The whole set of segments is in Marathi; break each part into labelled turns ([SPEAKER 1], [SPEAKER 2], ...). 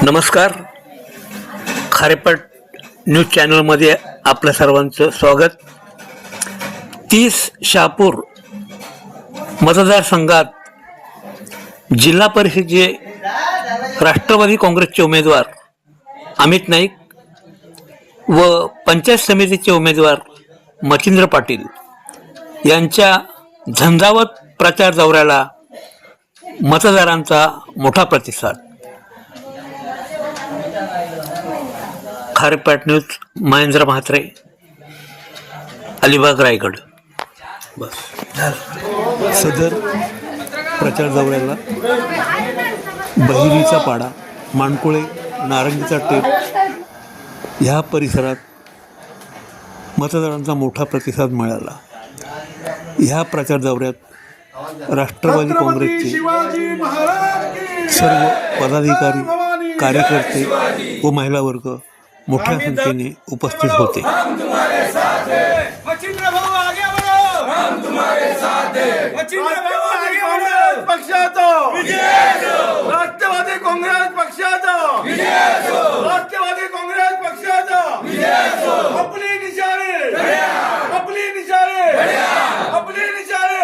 [SPEAKER 1] नमस्कार. खारेपाट न्यूज चॅनलमध्ये आपल्या सर्वांचं स्वागत. 30 शहापूर मतदारसंघात जिल्हा परिषदेचे राष्ट्रवादी काँग्रेसचे उमेदवार अमित नाईक व पंचायत समितीचे उमेदवार मच्छिंद्र पाटील यांच्या झंझावत प्रचार दौऱ्याला मतदारांचा मोठा प्रतिसाद. खारेपाट न्यूज, महेंद्र म्हात्रे, अलिबाग, रायगड. बस सदर प्रचार दौऱ्याला बहिरीचा पाडा, माणकोळे, नारंगीचा टेप ह्या परिसरात मतदारांचा मोठा प्रतिसाद मिळाला. ह्या प्रचार दौऱ्यात राष्ट्रवादी काँग्रेसचे सर्व पदाधिकारी, कार्यकर्ते व महिला वर्ग मोठ्या संख्येने उपस्थित होते.
[SPEAKER 2] राष्ट्रवादी काँग्रेस पक्षाचा राष्ट्रवादी काँग्रेस पक्षाचा आपली निशाणी आपली निशाणी आपली निशाणी.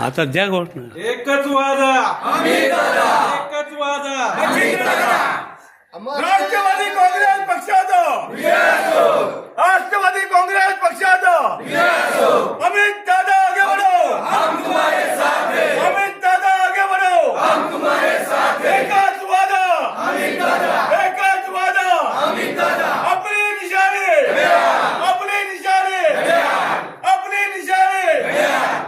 [SPEAKER 1] आता द्या घोषणा.
[SPEAKER 2] एकच वादा एकच वादा राष्ट्रवादी काँग्रेस पक्षाचा राष्ट्रवादी काँग्रेस पक्षाचा अमित दादा आगे बढ़ो, हम तुम्हारे साथ हैं. अमित दादा आगे बढ़ो, हम तुम्हारे साथ हैं. एकच वादा एकच वादा अपनी निशानी अपनी निशानी अपनी निशानी.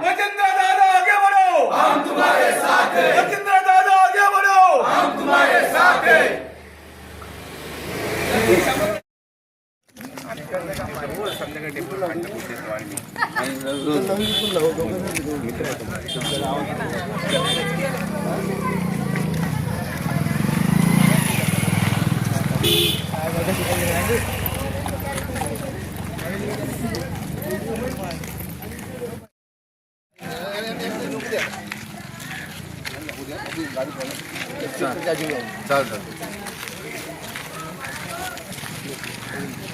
[SPEAKER 2] मच्छिंद्र दादा आगे बढ़ो, हम तुम्हारे साथ हैं. मच्छिंद्र दादा आगे बढ़ो, हम तुम्हारे साथ हैं.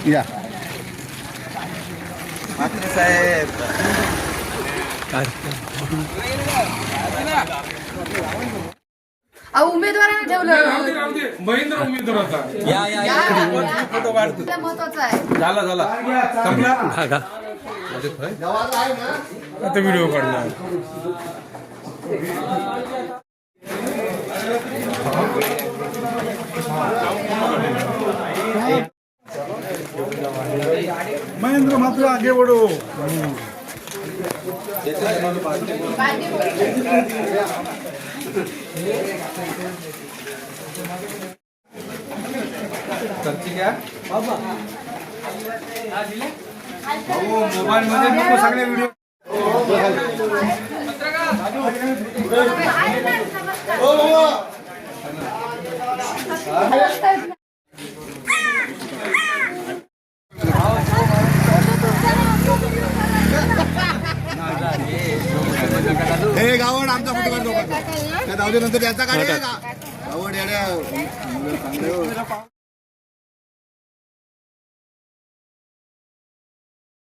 [SPEAKER 3] या मात्र साहेब
[SPEAKER 4] उमेदवारांना ठेवलं
[SPEAKER 2] महेंद्र उमेदवार होता.
[SPEAKER 4] फोटो महत्वाचा आहे.
[SPEAKER 2] झाला संपला आता व्हिडिओ काढला. महेंद्र मात्र आगे बढ़ो. मोबाईल मध्ये नको सगळे व्हिडिओ.
[SPEAKER 3] हे गावड आमचा फोटो काढतो त्या नंतर याचा काढ गावड येड्या.